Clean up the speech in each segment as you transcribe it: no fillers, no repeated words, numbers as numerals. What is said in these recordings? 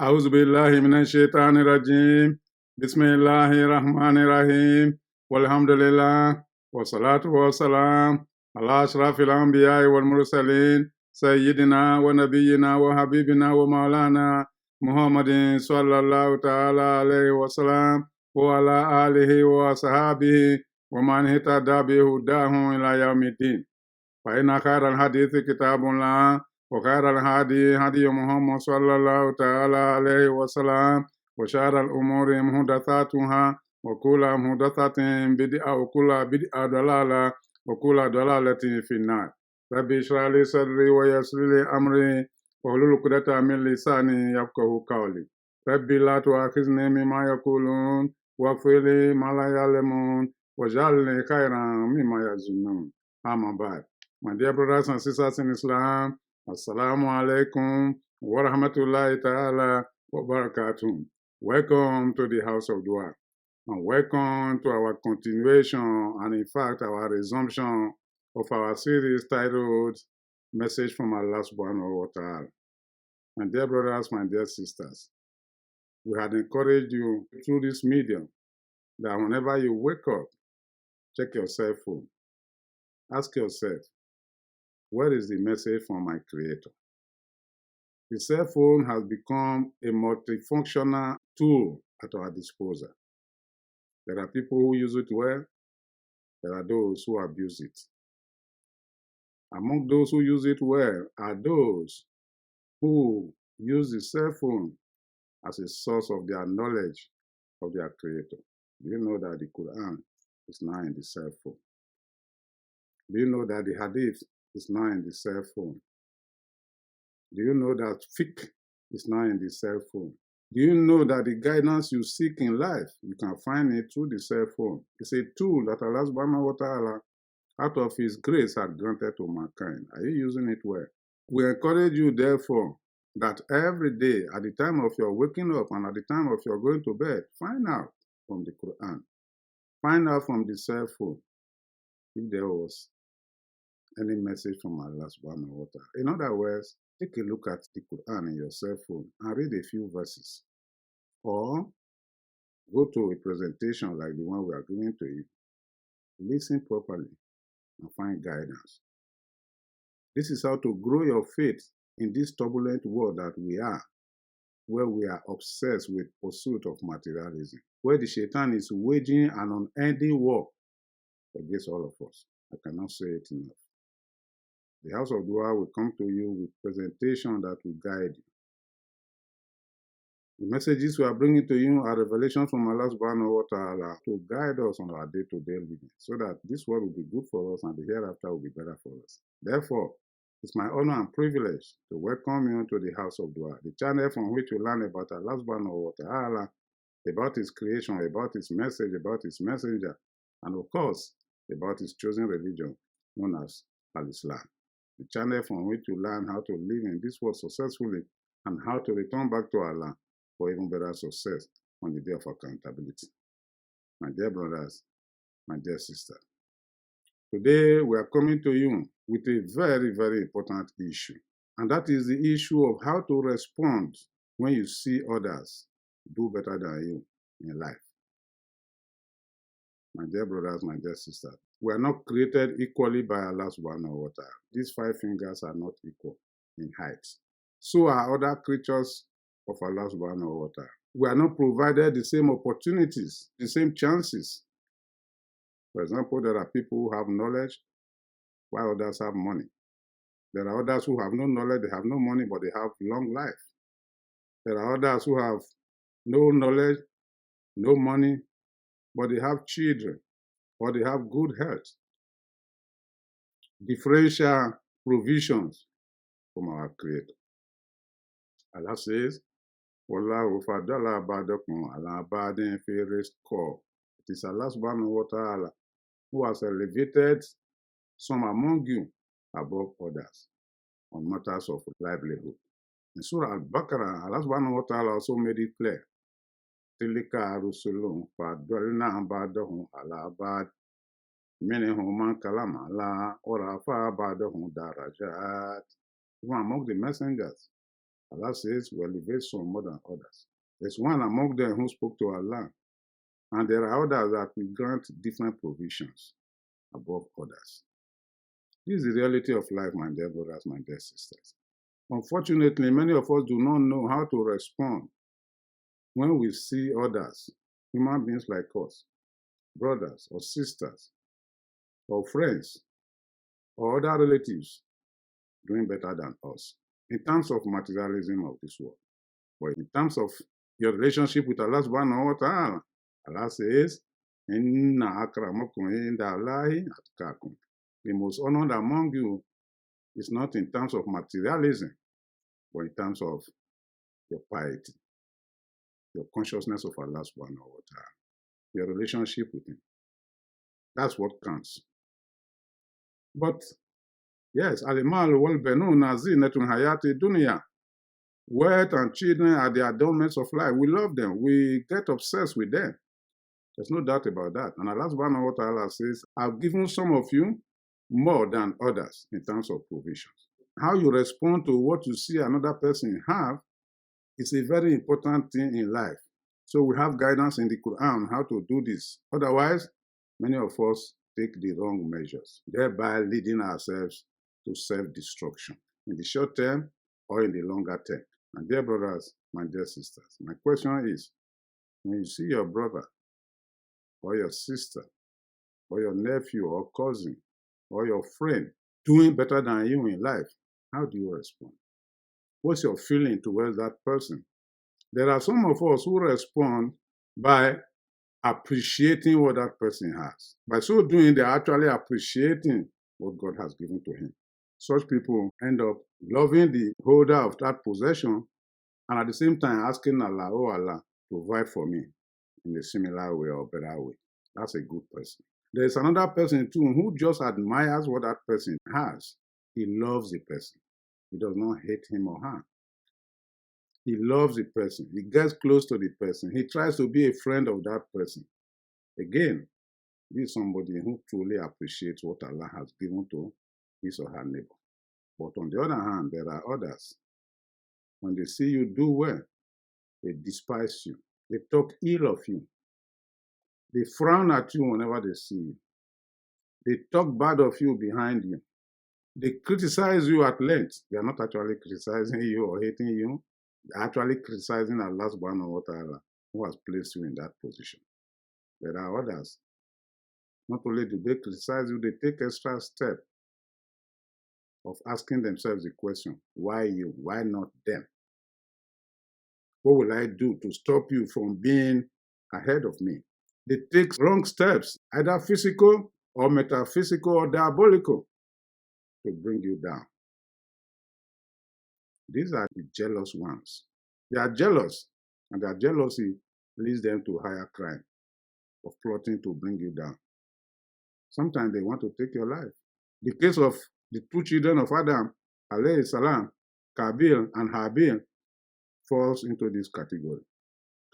أعوذ بالله من الشيطان الرجيم بسم الله الرحمن الرحيم والحمد لله والصلاة والسلام على أشرف الأنبياء والمرسلين سيدنا ونبينا وحبيبنا ومولانا محمد صلى الله تعالى عليه وسلم وعلى آله وصحابه ومن اهتدى بهداه إلى يوم الدين فإن خير الحديث كتاب الله وخير الهدي هدي محمد صلى الله تعالى عليه وسلم وشر الأمور محدثاتها وكل محدثة بدعة وكل بدعة ضلالة وكل ضلالة في النار ربي اشرح لي صدري ويسر لي أمري واحلل عقدة من لساني يفقهوا قولي ربي لا تؤاخذني مما يقولون واغفر لي ما لا يعلمون واجعلني خيرا مما يظنون أما بعد. My dear brothers and sisters in Islam, Assalamu alaikum wa rahmatullahi ta'ala wa barakatuh. Welcome to the House of Dua, and welcome to our continuation and in fact our resumption of our series titled Message from Allah subhanahu wa ta'ala. My dear brothers, my dear sisters, we had encouraged you through this medium that whenever you wake up, check your cell phone. Ask yourself, what is the message from my Creator? The cell phone has become a multifunctional tool at our disposal. There are people who use it well. There are those who abuse it. Among those who use it well are those who use the cell phone as a source of their knowledge of their Creator. Do you know that the Quran is now in the cell phone? Do you know that the Hadith is now in the cell phone? Do you know that fiqh is now in the cell phone? Do you know that the guidance you seek in life, you can find it through the cell phone? It's a tool that Allah subhanahu wa ta'ala, out of His grace, had granted to mankind. Are you using it well? We encourage you, therefore, that every day, at the time of your waking up and at the time of your going to bed, find out from the Quran. Find out from the cell phone if there was any message from Allah subhanahu wa ta'ala. In other words, take a look at the Quran in your cell phone and read a few verses. Or go to a presentation like the one we are giving to you. Listen properly and find guidance. This is how to grow your faith in this turbulent world that we are, where we are obsessed with pursuit of materialism, where the shaitan is waging an unending war against all of us. I cannot say it enough. The House of Dua will come to you with presentation that will guide you. The messages we are bringing to you are revelations from Allah subhanahu wa ta'ala to guide us on our day-to-day living, so that this world will be good for us and the hereafter will be better for us. Therefore, it's my honor and privilege to welcome you to the House of Dua, the channel from which we learn about Allah subhanahu wa ta'ala, about His creation, about His message, about His messenger, and of course, about His chosen religion known as Al-Islam. The channel from which we learn how to live in this world successfully and how to return back to Allah for even better success on the day of accountability. My dear brothers, my dear sisters, today we are coming to you with a very, very important issue. And that is the issue of how to respond when you see others do better than you in life. My dear brothers, my dear sisters, we are not created equally by Allah subhanahu wa ta'ala. These 5 fingers are not equal in height. So are other creatures of Allah subhanahu wa ta'ala. We are not provided the same opportunities, the same chances. For example, there are people who have knowledge while others have money. There are others who have no knowledge, they have no money, but they have long life. There are others who have no knowledge, no money, but they have children, or they have good health. Differential provisions from our Creator. Allah says, Wallahu fadala ba'dakum ala ba'din fi rizqi. It is Allah subhanahu wa ta'ala who has elevated some among you above others on matters of livelihood. In Surah Al-Baqarah, Allah subhanahu wa ta'ala also made it clear. Tilka rusulun fadalna ba'dahum ala ba'd. Minhum man kalama Allah wa rafa ba'dahum darajat. Even among the messengers, Allah says we elevate some more than others. There's one among them who spoke to Allah, and there are others that we grant different provisions above others. This is the reality of life, my dear brothers, my dear sisters. Unfortunately, many of us do not know how to respond when we see others, human beings like us, brothers or sisters, or friends, or other relatives doing better than us in terms of materialism of this world. But in terms of your relationship with Allah subhanahu wa ta'ala, Allah says, Inna akramakum indallahi atqakum. The most honored among you is not in terms of materialism, but in terms of your piety, your consciousness of Allah subhanahu wa ta'ala, your relationship with Him. That's what counts. But yes, al-mal wal banuna zinatun hayati dunya. Wealth and children are the adornments of life. We love them. We get obsessed with them. There's no doubt about that. And Allah subhanahu wa ta'ala says, I've given some of you more than others in terms of provisions. How you respond to what you see another person have is a very important thing in life. So we have guidance in the Quran how to do this. Otherwise, many of us take the wrong measures, thereby leading ourselves to self-destruction in the short term or in the longer term. My dear brothers, my dear sisters, my question is, when you see your brother or your sister or your nephew or cousin or your friend doing better than you in life, how do you respond? What's your feeling towards that person? There are some of us who respond by appreciating what that person has. By so doing, they're actually appreciating what God has given to him. Such people end up loving the holder of that possession and at the same time asking Allah, oh Allah, provide for me in a similar way or better way. That's a good person. There's another person too who just admires what that person has. He loves the person. He does not hate him or her. He loves the person. He gets close to the person. He tries to be a friend of that person. Again, this is somebody who truly appreciates what Allah has given to his or her neighbor. But on the other hand, there are others. When they see you do well, they despise you. They talk ill of you. They frown at you whenever they see you. They talk bad of you behind you. They criticize you at length. They are not actually criticizing you or hating you. They are actually criticizing Allah subhanahu wa ta'ala who has placed you in that position. There are others. Not only do they criticize you, they take extra step of asking themselves the question, why you? Why not them? What will I do to stop you from being ahead of me? They take wrong steps, either physical or metaphysical or diabolical, to bring you down. These are the jealous ones. They are jealous, and their jealousy leads them to higher crime of plotting to bring you down. Sometimes they want to take your life. The case of the two children of Adam, alayhi salam, Kabil and Habil, falls into this category.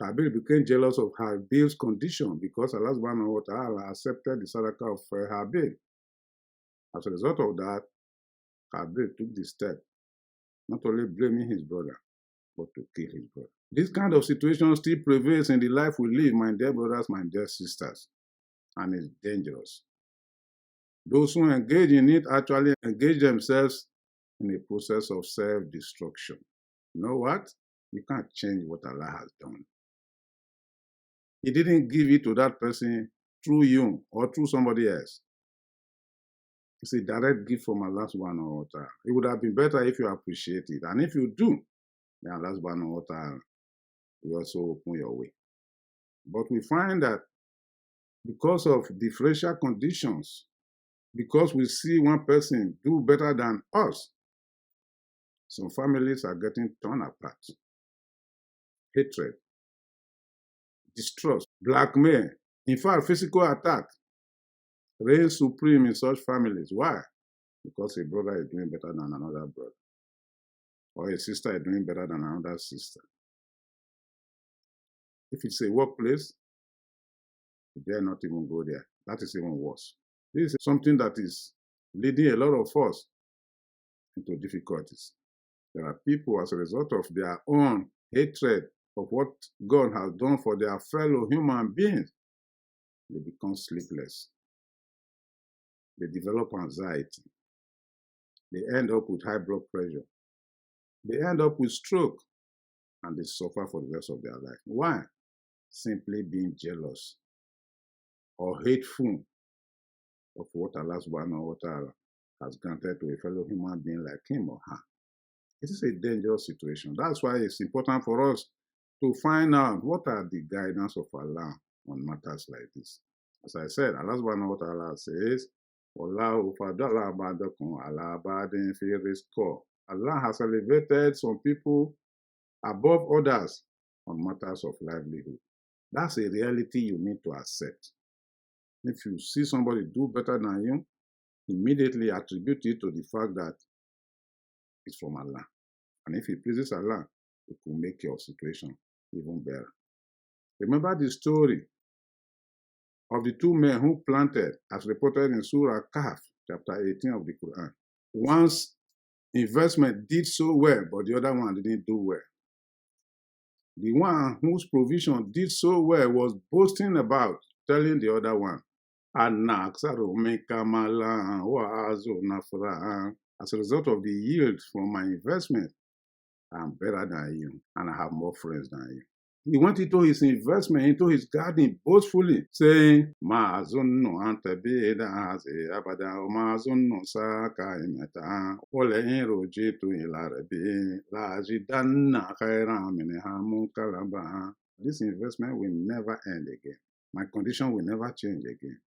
Kabil became jealous of Habil's condition because Allah subhanahu wa ta'ala accepted the sadaqah of Habil. As a result of that, Kabil took the step, not only blaming his brother, but to kill his brother. This kind of situation still prevails in the life we live, my dear brothers, my dear sisters, and it's dangerous. Those who engage in it actually engage themselves in a process of self-destruction. You know what? You can't change what Allah has done. He didn't give it to that person through you or through somebody else. It's a direct gift from Allah subhanahu wa ta'ala. It would have been better if you appreciate it. And if you do, then Allah subhanahu wa ta'ala will also open your way. But we find that because of differential conditions, because we see one person do better than us, some families are getting torn apart. Hatred, distrust, blackmail, in fact, physical attack reigns supreme in such families. Why? Because a brother is doing better than another brother, or a sister is doing better than another sister. If it's a workplace, you dare not even go there. That is even worse. This is something that is leading a lot of us into difficulties. There are people, as a result of their own hatred of what God has done for their fellow human beings, they become sleepless. They develop anxiety. They end up with high blood pressure. They end up with stroke, and they suffer for the rest of their life. Why? Simply being jealous or hateful of what Allah subhanahu wa ta'ala has granted to a fellow human being like him or her. It is a dangerous situation. That's why it's important for us to find out what are the guidance of Allah on matters like this. As I said, Allah subhanahu wa ta'ala says, Wallahu fadala ba'dakum ala ba'din fi rizqo. Allah has elevated some people above others on matters of livelihood. That's a reality you need to accept. If you see somebody do better than you, immediately attribute it to the fact that it's from Allah. And if it pleases Allah, it will make your situation even better. Remember the story of the two men who planted, as reported in Surah Kahf, chapter 18 of the Quran. One's investment did so well, but the other one didn't do well. The one whose provision did so well was boasting about, telling the other one, as a result of the yield from my investment, I'm better than you, and I have more friends than you. He went into his investment, into his garden boastfully, saying, Ma'azunnu antabida hazi abada, ma'azunnu saka imeta, olehin rojitu ila rabbi, la ajidanna khairan minha munkalaba. This investment will never end again. My condition will never change again.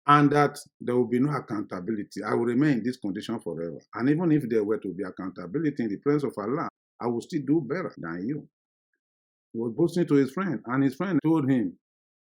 And that there will be no accountability. I will remain in this condition forever. And even if there were to be accountability in the presence of Allah, I will still do better than you. He was boasting to his friend, and his friend told him,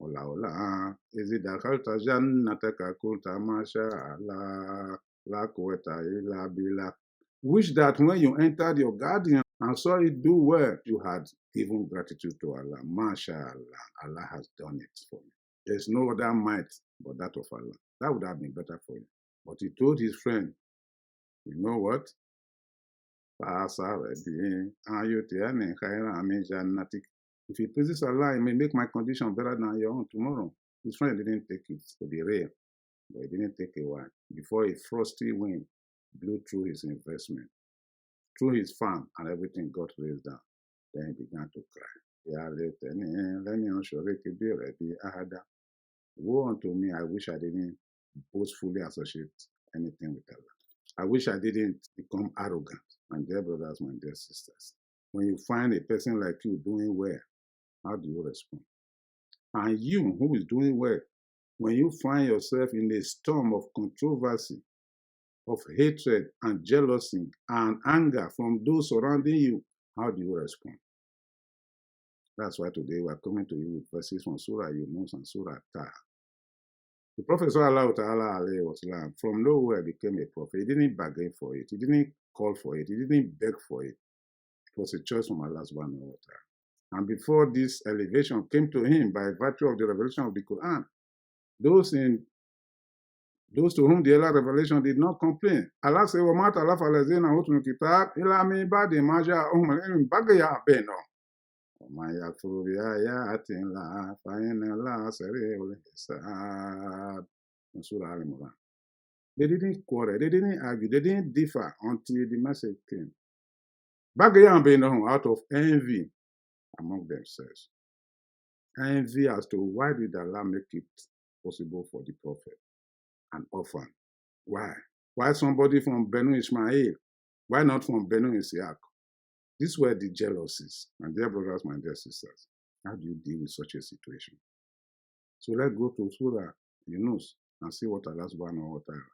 Ola, ola, is it dakhalta jannataka kulta masha Allah, la quwwata illa billah. Wish that when you entered your garden and saw it do well, you had given gratitude to Allah. Masha Allah, Allah has done it for you. There's no other might but that of Allah. That would have been better for you. But he told his friend, you know what? If it pleases Allah, it may make my condition better than your own tomorrow. His friend didn't take it to be real, but it didn't take a while before a frosty wind blew through his investment, through his farm, and everything got raised down. Then he began to cry. Woe unto me, I wish I didn't boastfully associate anything with Allah. I wish I didn't become arrogant. My dear brothers, my dear sisters, when you find a person like you doing well, how do you respond? And you who is doing well, when you find yourself in a storm of controversy, of hatred and jealousy and anger from those surrounding you, how do you respond? That's why today we are coming to you with verses from Surah Yunus and Surah Taha. The Prophet ﷺ from nowhere became a prophet. He didn't bargain for it. He didn't call for it. He didn't beg for it. It was a choice from Allah subhanahu wa ta'ala. And before this elevation came to him by virtue of the revelation of the Quran, those to whom the Allah revelation did not complain. Allah said, وَمَا تَلَفَ الَّذِينَ أُوتُوا الْكِتَابَ إِلَّا مِن بَعْدِ مَا جَاءَهُمُ الْعِلْمُ بَغْيًا بَيْنَهُم وَمَن يَكْفُرْ بِآيَاتِ اللَّهِ فَإِنَّ اللَّهَ سَرِيعُ الْحِسَابِ. Surah Al-Imran. They didn't quarrel, they didn't argue, they didn't differ until the message came. Bagyan bainahum, out of envy among themselves. Envy as to why did Allah make it possible for the prophet, an orphan? Why? Why somebody from Benu Ishmael? Why not from Benu Isiaq? These were the jealousies. My dear brothers, my dear sisters, how do you deal with such a situation? So let's go to Surah Yunus and see what Allah subhanahu wa ta'ala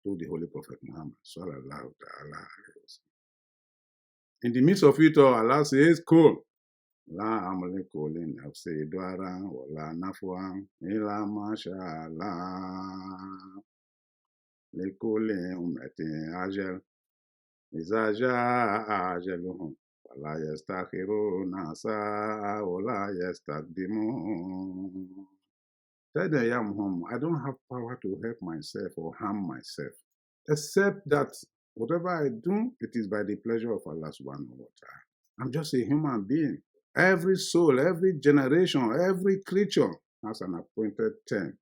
told the Holy Prophet Muhammad sallallahu ta'ala alayhi wa sallam. In the midst of it all, Allah says, Cool. La amliku li nafsi dwaran wa la nafwan illa ma sha Allah. Likulli ummatin ajal. Iza jaa ajaluhum. ولا يستأخرون ساعة ولا يستقدمون. Tell them, Ya Muhammad, I don't have power to help myself or harm myself, except that Whatever I do, it is by the pleasure of Allah subhanahu wa ta'ala. I'm just a human being. Every soul, every generation, every creature has an appointed time.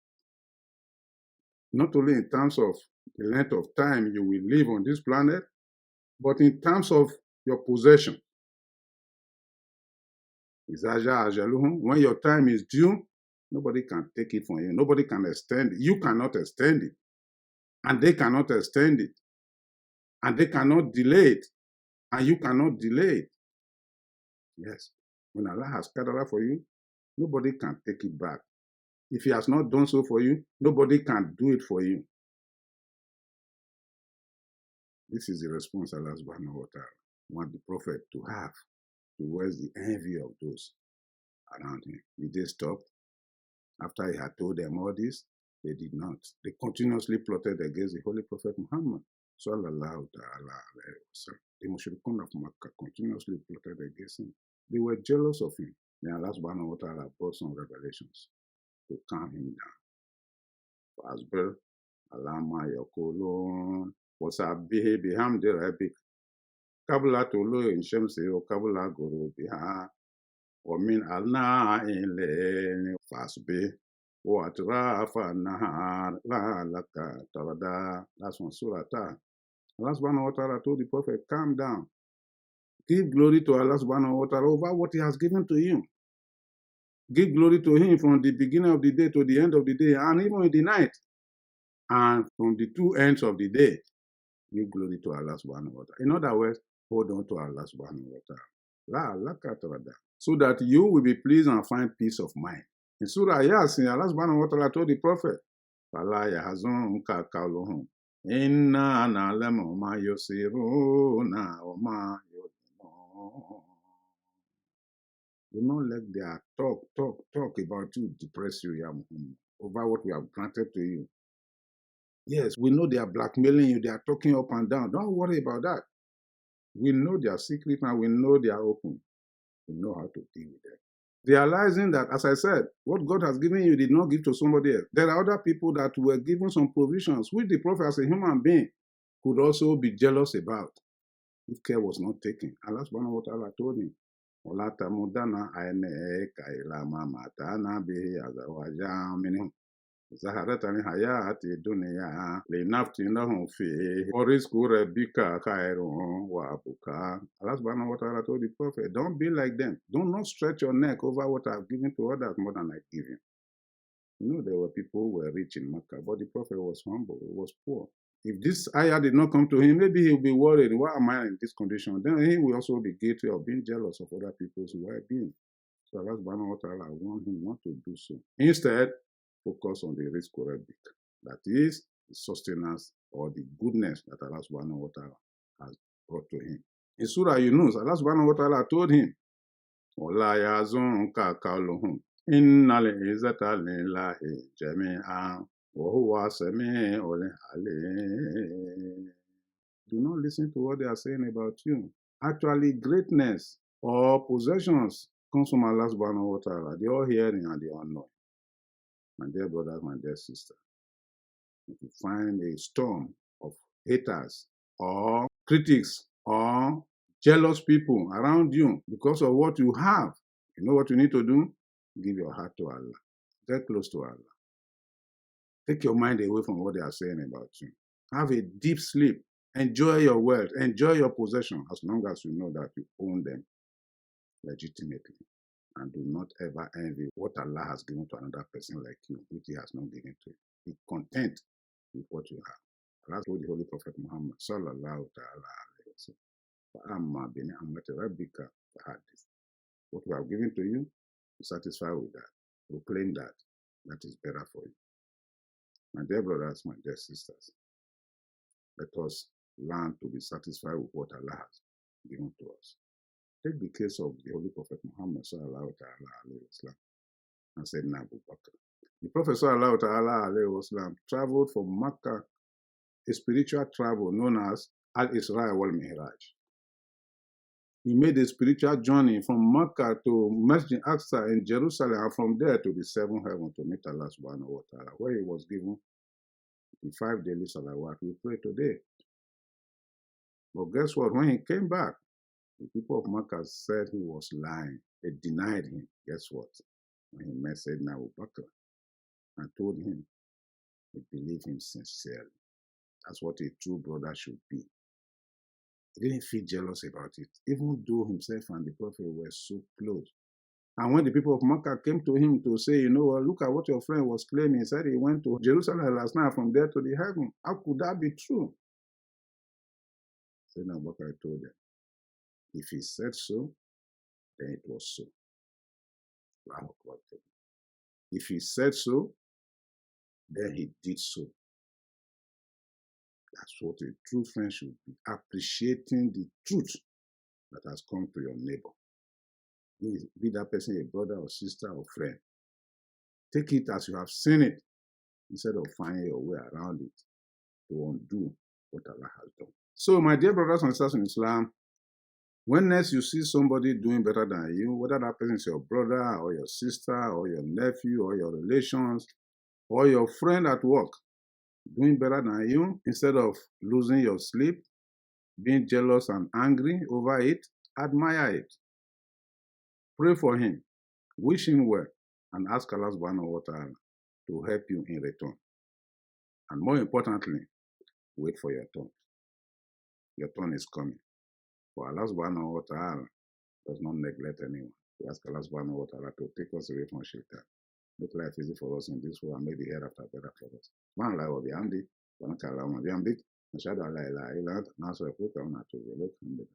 Not only in terms of the length of time you will live on this planet, but in terms of your possession. When your time is due, nobody can take it from you. Nobody can extend it. You cannot extend it. And they cannot extend it. And they cannot delay it. And you cannot delay it. Yes. When Allah has qadara for you, nobody can take it back. If He has not done so for you, nobody can do it for you. This is the response Allah subhanahu wa ta'ala want the Prophet to have towards the envy of those around him. Did they stop? After he had told them all this, they did not. They continuously plotted against the Holy Prophet Muhammad. Sallallahu ta'ala alayhi wa sallam. The Mushrikun of Makkah continuously plotted against him. They were jealous of him. Then Allah subhanahu wa ta'ala brought some revelations to calm him down. Fasbir alama yakulun wasabihi bihamdi rabbik qabla tulu'i shamsi wa qabla ghurubiha wa min al-na'ili fasbih wa atrafa an-nahar la'allaka tarda. That's from Surah Taha. Allah subhanahu wa ta'ala told the Prophet, calm down. Give glory to Allah subhanahu wa ta'ala over what He has given to you. Give glory to Him from the beginning of the day to the end of the day, and even in the night. And from the two ends of the day, give glory to Allah subhanahu wa ta'ala. In other words, hold on to Allah subhanahu wa ta'ala. So that you will be pleased and find peace of mind. In Surah Yasin, Allah subhanahu wa ta'ala told the Prophet, فَلَا يَحْزُنكَ قَوْلُهُمْ إِنَّا نَعْلَمُ مَا يُسِرُّونَ وَمَا يُعْلِنُونَ. Do not let their talk about you depress you, Ya Muhammad, over what we have granted to you. Yes, we know they are blackmailing you, they are talking up and down. Don't worry about that. We know their secret and we know they are open. We know how to deal with them. Realizing that, as I said, what God has given you did not give to somebody else. There are other people that were given some provisions, which the Prophet as a human being could also be jealous about if care was not taken. Allah subhanahu wa ta'ala told him, وَلَا تَمُدَّنَّ عَيْنَيْكَ إِلَىٰ مَا مَتَعْنَا بِهِ أَزْوَاجًا مِنْهُمْ زهرة الحياة الدنيا لنفتنهم فيه ورزق ربك خير وأبقى. Allah subhanahu wa ta'ala told the Prophet, don't be like them. Do not stretch your neck over what I've given to others more than I give you. You know, there were people who were rich in Makkah, but the Prophet was humble, he was poor. If this ayah did not come to him, maybe he'll be worried, why am I in this condition? Then he will also be guilty of being jealous of other people's well-being. So Allah subhanahu wa ta'ala warned him not to do so. Instead, focus on the rizq rabbik, that is the sustenance or the goodness that Allah subhanahu wa ta'ala has brought to him. In Surah Yunus, Allah subhanahu wa ta'ala told him, وَلَا يَحْزُنكَ قَوْلُهُمْ إِنَّ الْعِزَّةَ لِلَّهِ جَمِيعًا وَهُوَ السَّمِيعُ الْعَلِيمُ. Do not listen to what they are saying about you. Actually, greatness or possessions comes from Allah subhanahu wa ta'ala, the all-hearing and the all-knowing. My dear brothers, my dear sisters, if you find a storm of haters or critics or jealous people around you because of what you have, you know what you need to do? Give your heart to Allah. Get close to Allah. Take your mind away from what they are saying about you. Have a deep sleep. Enjoy your wealth. Enjoy your possession as long as you know that you own them legitimately. And do not ever envy what Allah has given to another person like you, which He has not given to you. Be content with what you have. Allah told the Holy Prophet Muhammad, sallallahu ta'ala alayhi wa sallam, what we have given to you, be satisfied with that. Proclaim that. That is better for you. My dear brothers, my dear sisters, let us learn to be satisfied with what Allah has given to us. Take the case of the Holy Prophet Muhammad sallallahu ta'ala alayhi wa sallam and Sayyidina Abu Bakr. The Prophet sallallahu ta'ala alayhi wa sallam traveled from Makkah, a spiritual travel known as Al-Isra wal-Mi'raj. He made a spiritual journey from Makkah to Masjid Aqsa in Jerusalem and from there to the seventh heaven to meet Allah subhanahu wa ta'ala, where he was given the 5 daily salawat we pray today. But guess what? When he came back, the people of Makkah said he was lying. They denied him. Guess what? When he met Sayyidina Abu Bakr and told him he believed him sincerely. That's what a true brother should be. He didn't feel jealous about it, even though himself and the Prophet were so close. And when the people of Makkah came to him to say, you know, look at what your friend was claiming, he said he went to Jerusalem last night, from there to the heaven. How could that be true? Sayyidina Abu Bakr told them, if he said so, then it was so. If he said so, then he did so. That's what a true friend should be, appreciating the truth that has come to your neighbor. Be that person a brother or sister or friend. Take it as you have seen it, instead of finding your way around it to undo what Allah has done. So, my dear brothers and sisters in Islam, when next you see somebody doing better than you, whether that person is your brother or your sister or your nephew or your relations or your friend at work, doing better than you, instead of losing your sleep, being jealous and angry over it, admire it. Pray for him, wish him well, and ask Allah subhanahu wa ta'ala to help you in return. And more importantly, wait for your turn. Your turn is coming. For Allah subhanahu wa ta'ala does not neglect anyone. We ask Allah subhanahu wa ta'ala to take us away from shaitan. Make life easy for us in this world and make the hereafter better for us. Subhanallah wa bihamdi, wa naka Allahumma bihamdik, nashhadu an la ilaha illa anta, nastaghfiruka wa natubu ilayk.